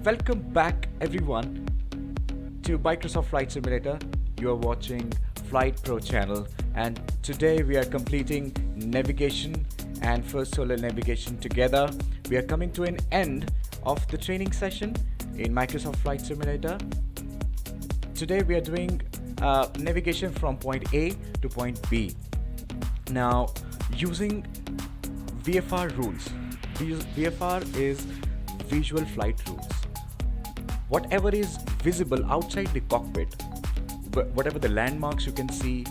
Welcome back, everyone, to Microsoft Flight Simulator. You are watching FlyEte Pro Channel, and today we are completing navigation and first solar navigation together. We are coming to an end of the training session in Microsoft Flight Simulator. Today we are doing navigation from point A to point B. Now, using VFR rules. VFR is visual flight rules. Whatever is visible outside the cockpit, whatever the landmarks you can see,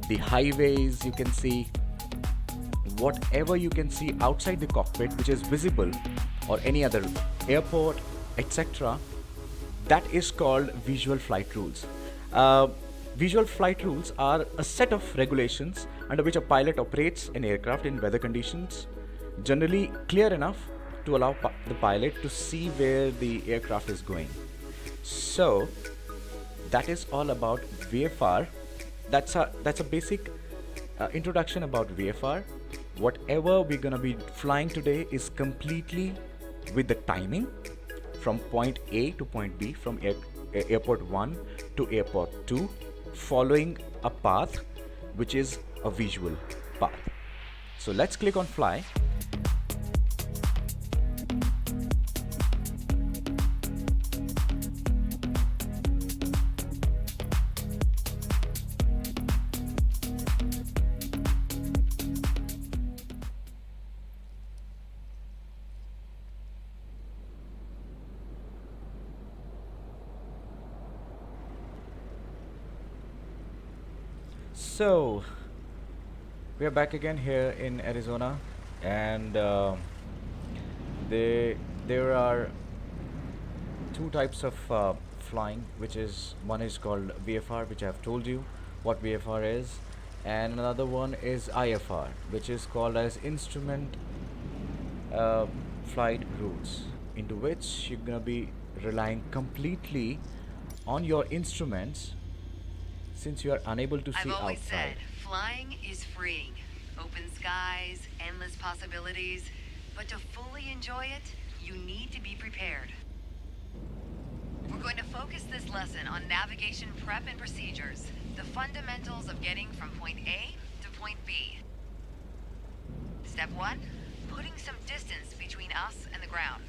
the highways you can see, whatever you can see outside the cockpit which is visible, or any other airport, etc., that is called visual flight rules. Visual flight rules are a set of regulations under which a pilot operates an aircraft in weather conditions, generally clear enough to allow the pilot to see where the aircraft is going. So that is all about VFR. That's a basic introduction about VFR. Whatever we're gonna be flying today is completely with the timing from point A to point B, from airport 1 to airport 2, following a path which is a visual path. So let's click on fly. So we are back again here in Arizona, and there are two types of flying, which is one is called VFR, which I have told you what VFR is, and another one is IFR, which is called as instrument flight rules, into which you're gonna be relying completely on your instruments, since you are unable to see I've always outside. said, flying is freeing. Open skies, endless possibilities. But to fully enjoy it, you need to be prepared. We're going to focus this lesson on navigation prep and procedures, the fundamentals of getting from point A to point B. Step 1, putting some distance between us and the ground.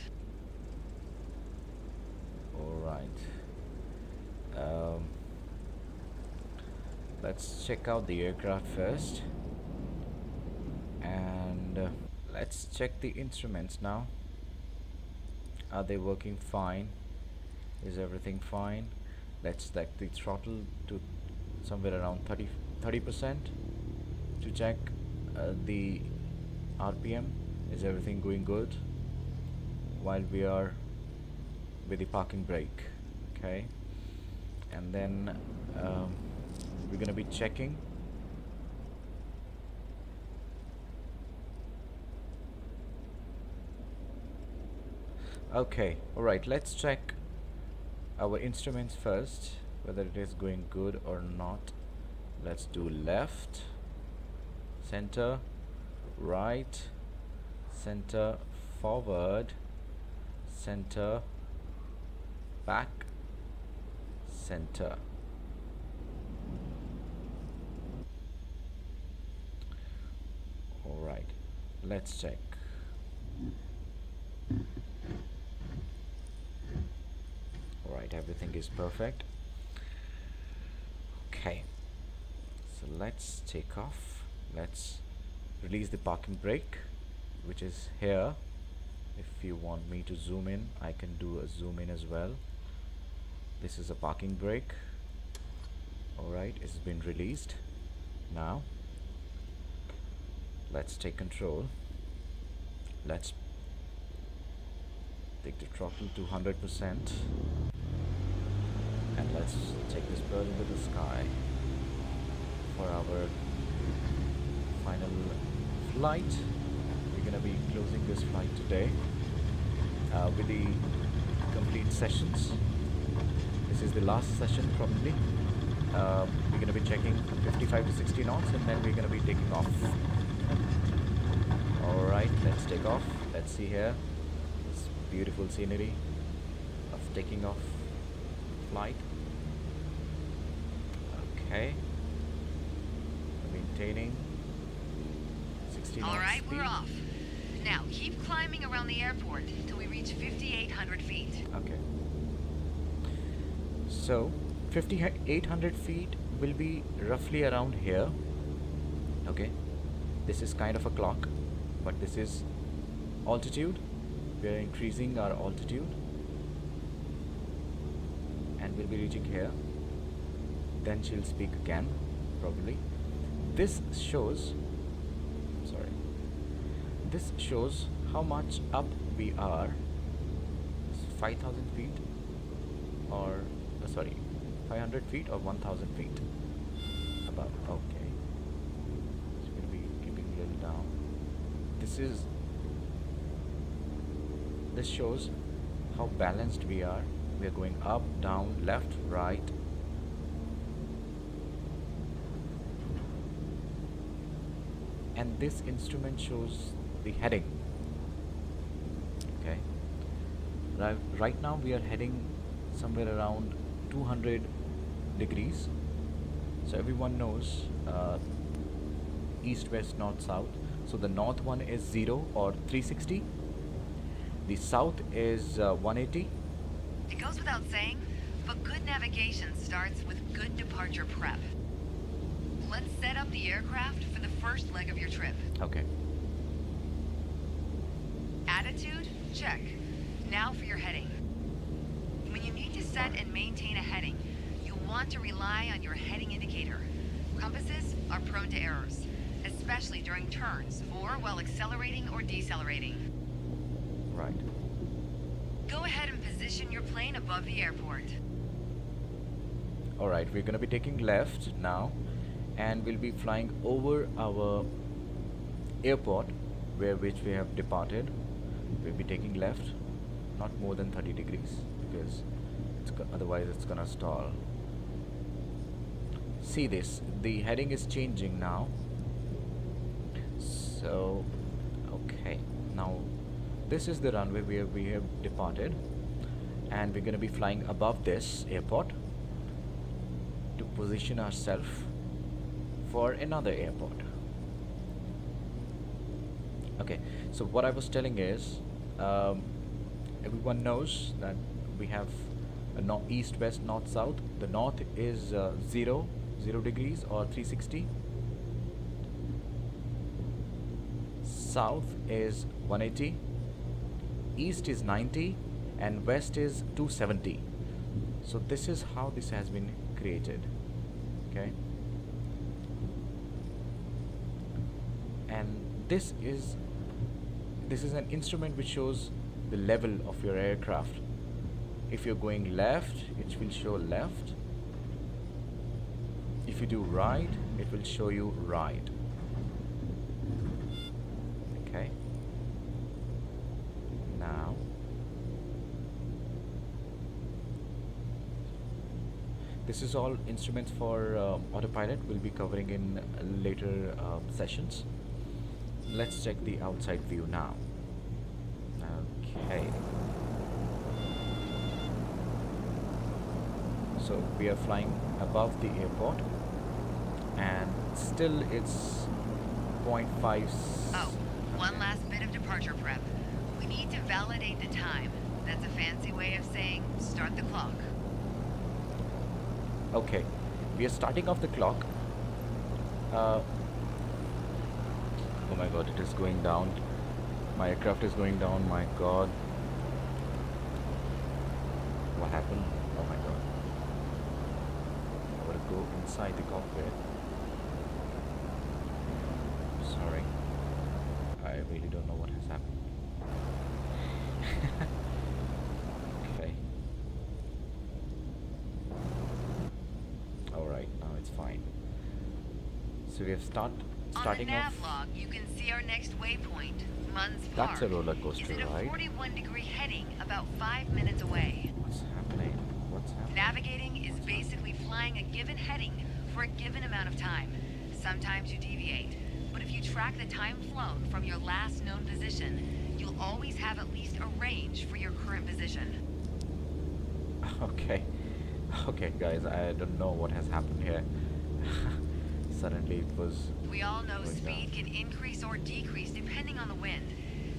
All right. Let's check out the aircraft first, and let's check the instruments now. Are they working fine? Is everything fine? Let's set the throttle to somewhere around 30% to check the RPM. Is everything going good while we are with the parking brake? Okay, and then we're gonna be checking okay. All right, let's check our instruments first, whether it is going good or not. Let's do left, center, right, center, forward, center, back, center. All right, let's check. All right, everything is perfect. Okay, so let's take off. Let's release the parking brake, which is here. If you want me to zoom in, I can do a zoom in as well. This is a parking brake. All right, it's been released. Now let's take control. Let's take the throttle to 100%, and let's take this bird into the sky for our final flight. We're gonna be closing this flight today with the complete sessions. This is the last session probably. We're gonna be checking 55 to 60 knots, and then we're gonna be taking off. Alright, let's take off. Let's see here. This beautiful scenery. A taking off flight. Okay. Maintaining 60 knots All right, speed. we're off. Now keep climbing around the airport till we reach 5,800 feet. Okay. So 5,800 feet will be roughly around here. Okay. This is kind of a clock, but this is altitude. We are increasing our altitude, and we'll be reaching here. Then she'll speak again, probably. This shows, this shows how much up we are. 5,000 feet, or 500 feet or 1,000 feet above. Okay, so we'll be keeping a little down. This shows how balanced we are. We are going up, down, left, right. And this instrument shows the heading. Okay. Right now we are heading somewhere around 200 degrees. So everyone knows east, west, north, south. So the north one is 0 or 360. The south is 180. It goes without saying, but good navigation starts with good departure prep. Let's set up the aircraft for the first leg of your trip. Okay. Attitude? Check. Now for your heading. When you need to set and maintain a heading, you'll want to rely on your heading indicator. Compasses are prone to errors, especially during turns or while accelerating or decelerating. Right. Go ahead and position your plane above the airport. Alright, we're gonna be taking left now, and we'll be flying over our airport which we have departed. We'll be taking left, not more than 30 degrees, because otherwise it's gonna stall. See this, the heading is changing now. So okay, now this is the runway where we have departed, and we're gonna be flying above this airport to position ourselves for another airport. Okay, so what I was telling is, everyone knows that we have a east, west, north, south. The north is 0 degrees or 360. South is 180. East is 90, and west is 270. So this is how this has been created. Okay, and this is an instrument which shows the level of your aircraft. If you're going left, it will show left. If you do right, it will show you right. Okay, now this is all instruments for autopilot. We'll be covering in later sessions. Let's check the outside view now. Okay, so we are flying above the airport, and still it's 0.5. Oh, one last bit of departure prep. We need to validate the time. That's a fancy way of saying start the clock. Okay, we are starting off the clock. Oh my god, it is going down. My aircraft is going down, my god. What happened? Oh my god. I gotta go inside the cockpit. Sorry. I really don't know what has happened. Okay. Alright, now it's fine. So we have starting On the nav off. log, you can see our next waypoint, Munns Park. That's a roller coaster, Is it a right? 41-degree heading about 5 minutes away? What's happening? What's happening? Navigating is basically flying a given heading for a given amount of time. Sometimes you deviate, but if you track the time flown from your last known position, you'll always have at least a range for your current position. Okay. Okay, guys, I don't know what has happened here. Suddenly it was We all know going down. speed can increase or decrease depending on the wind.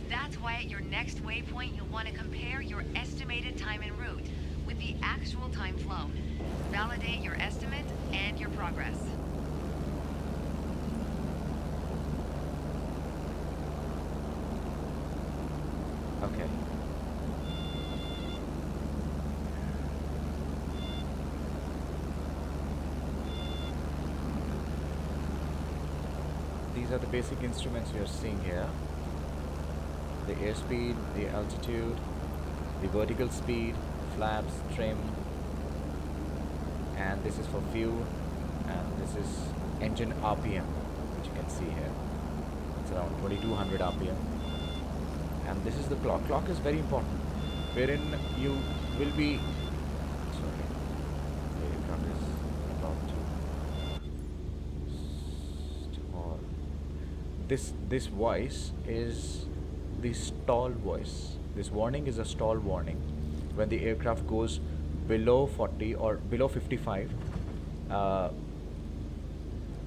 That's why at your next waypoint, you'll want to compare your estimated time en route with the actual time flown. Validate your estimate and your progress. Okay. These are the basic instruments you are seeing here. The airspeed, the altitude, the vertical speed, flaps, trim, and this is for fuel, and this is engine RPM, which you can see here. It's around 2200 RPM. And this is the clock. Clock is very important, wherein you will be, sorry, the aircraft is about to stall. This voice is the stall voice. This warning is a stall warning. When the aircraft goes below 40 or below 55, uh,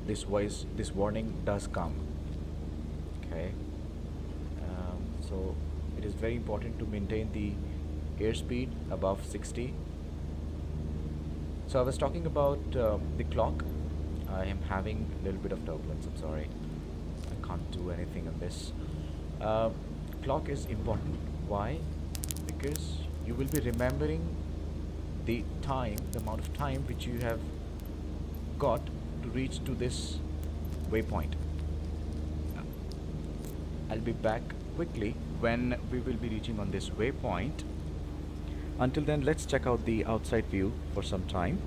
this warning does come. Okay. So it is very important to maintain the airspeed above 60. So I was talking about the clock. I am having a little bit of turbulence. I'm sorry. I can't do anything on this. Uh, Clock is important. Why? Because you will be remembering the time, the amount of time which you have got to reach to this waypoint. I'll be back quickly when we will be reaching on this waypoint. Until then, let's check out the outside view for some time.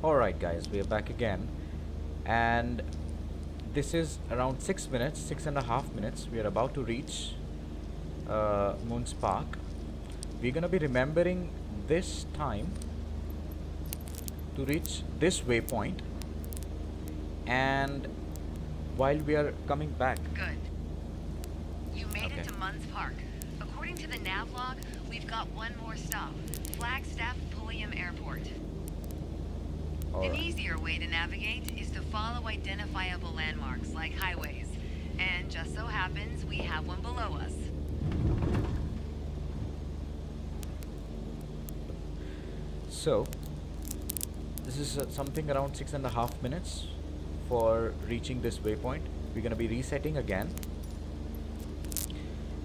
Alright guys, we are back again, and this is around 6 minutes, 6.5 minutes. We are about to reach Moon's Park. We're gonna be remembering this time to reach this waypoint, and while we are coming back, Good. You made okay, it to Munns Park. According to the nav log, we've got one more stop. Flagstaff Pulliam Airport. An alright. easier way to navigate is to follow identifiable landmarks like highways. And just so happens we have one below us. So this is something around 6.5 minutes for reaching this waypoint. We're gonna be resetting again,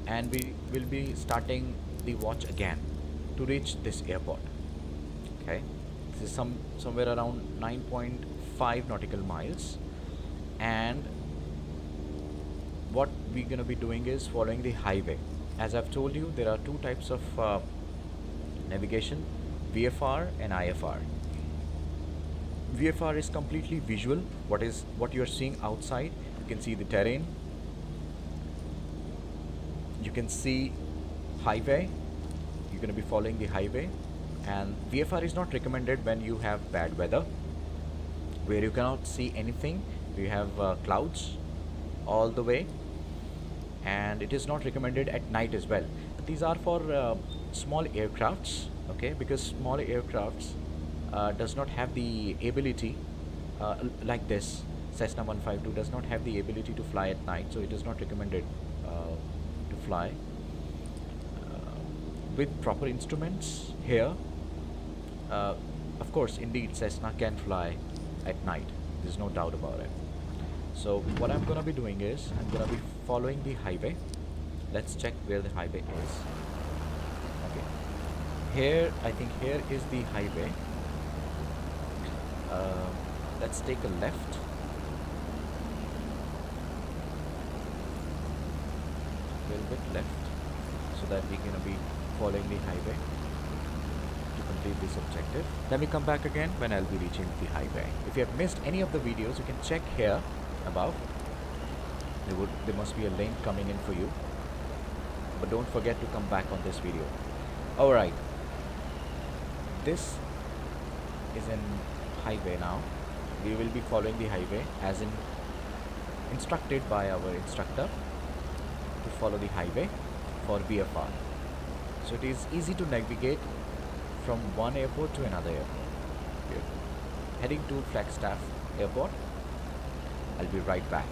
and we will be starting the watch again to reach this airport. Okay, this is somewhere around 9.5 nautical miles, and what we're gonna be doing is following the highway. As I've told you, there are two types of navigation: VFR and IFR. VFR is completely visual. What you're seeing outside. You can see the terrain. You can see highway. You're going to be following the highway. And VFR is not recommended when you have bad weather, where you cannot see anything. You have clouds all the way, and it is not recommended at night as well. These are for small aircrafts, okay, because small aircrafts does not have the ability like this. Cessna 152 does not have the ability to fly at night, so it is not recommended to fly with proper instruments here. Of course, indeed, Cessna can fly at night. There's no doubt about it. So what I'm gonna be doing is I'm gonna be following the highway. Let's check where the highway is. Okay. Here, I think here is the highway. Uh, let's take a left. A little bit left, so that we can be following the highway to complete this objective. Let me come back again when I'll be reaching the highway. If you have missed any of the videos, you can check here above. There must be a link coming in for you, but don't forget to come back on this video. Alright, this is an highway now. We will be following the highway as instructed by our instructor to follow the highway for VFR. So it is easy to navigate from one airport to another airport. We're heading to Flagstaff Airport. I'll be right back.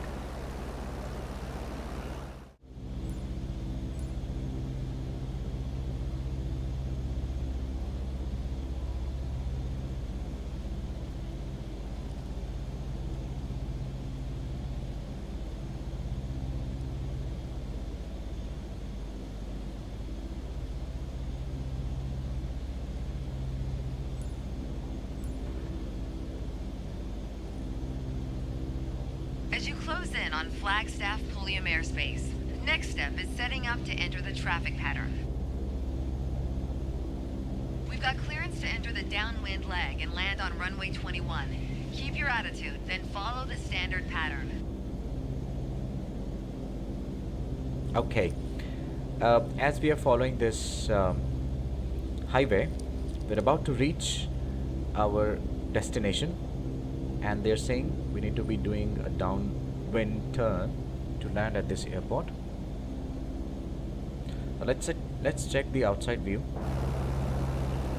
As you close in on Flagstaff Pulliam airspace, next step is setting up to enter the traffic pattern. We've got clearance to enter the downwind leg and land on runway 21. Keep your attitude, then follow the standard pattern. Okay, as we are following this highway, we're about to reach our destination, and they're saying we need to be doing a downwind turn to land at this airport. Now let's check the outside view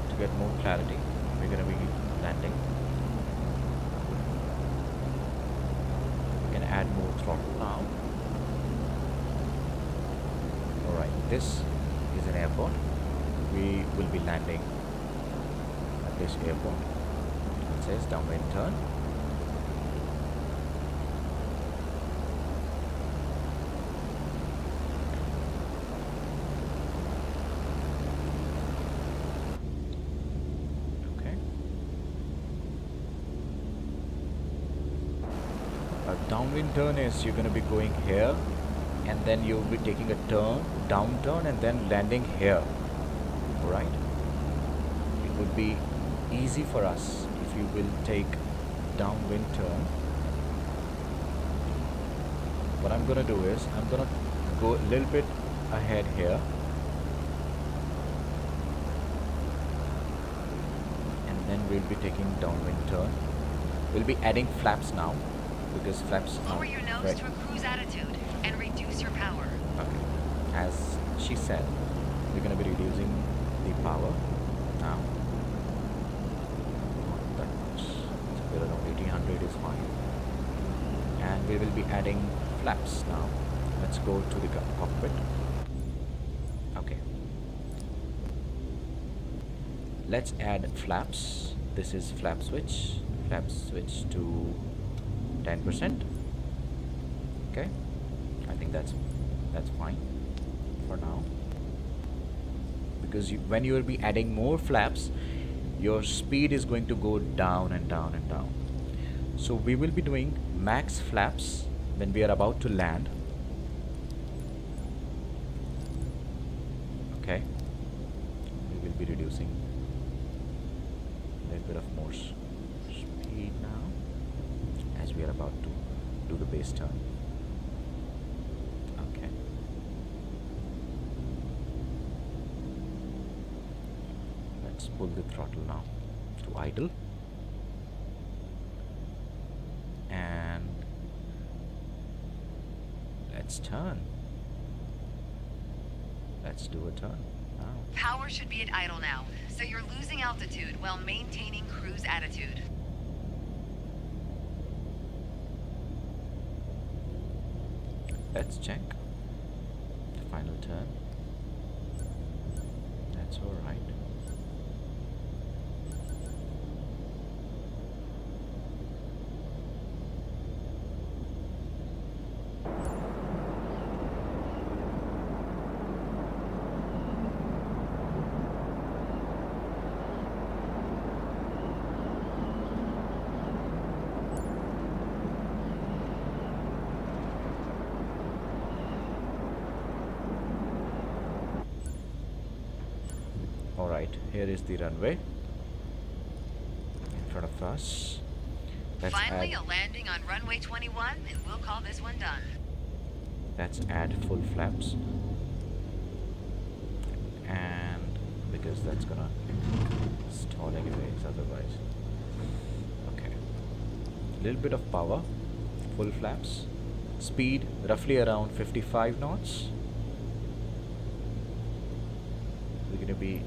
to get more clarity. We're going to be landing. We can add more throttle now. Alright, this is an airport. We will be landing at this airport. It says downwind turn. Downwind turn is you're going to be going here, and then you'll be taking a downturn, and then landing here. Alright, it would be easy for us if you will take downwind turn. What I'm going to do is I'm going to go a little bit ahead here, and then we'll be taking downwind turn. We'll be adding flaps now, because flaps lower your nose right to a cruise attitude and reduce your power. Okay, as she said, we're going to be reducing the power now. Not that much. So we're around 1800 is fine. And we will be adding flaps now. Let's go to the cockpit. Okay. Let's add flaps. This is flap switch. Flap switch to 10%. Okay, I think that's fine for now, because when you will be adding more flaps, your speed is going to go down and down and down. So we will be doing max flaps when we are about to land. Okay, we will be reducing a little bit of more speed now as we are about to do the base turn. Okay. Let's pull the throttle now to idle. And let's turn. Let's do a turn now. Power should be at idle now, so you're losing altitude while maintaining cruise attitude. Let's check the final turn. That's all right. Alright, here is the runway in front of us. Let's Finally, add, a landing on runway 21, and we'll call this one done. let's add full flaps. And because that's gonna stall anyways otherwise. Okay. Little bit of power, full flaps. Speed roughly around 55 knots. We're going to be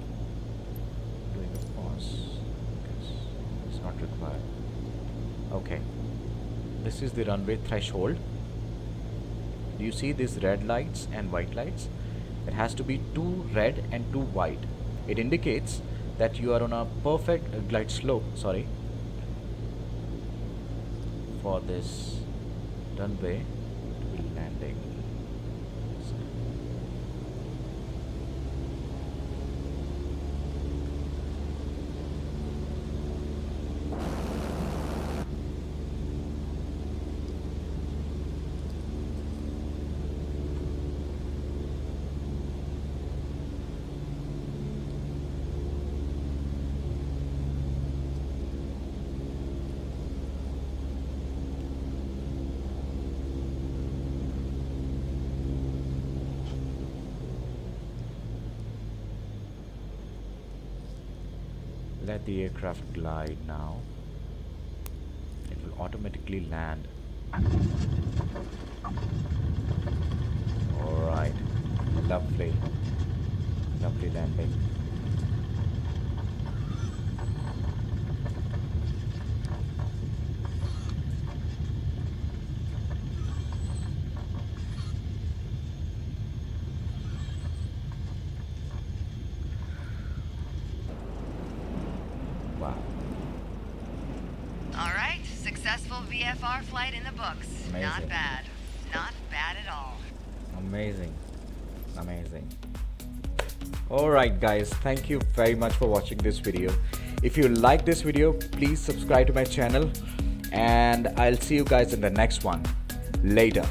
doing a pause because it's not required. Okay, this is the runway threshold. Do you see these red lights and white lights? It has to be 2 red and 2 white. It indicates that you are on a perfect glide slope, for this runway to be landing. Let the aircraft glide now. It will automatically land. Alright. Lovely. Lovely landing. Wow. All right, successful VFR flight in the books. Amazing. Not bad. Not bad at all. Amazing. Amazing. Alright guys, thank you very much for watching this video. If you like this video, please subscribe to my channel and I'll see you guys in the next one. Later.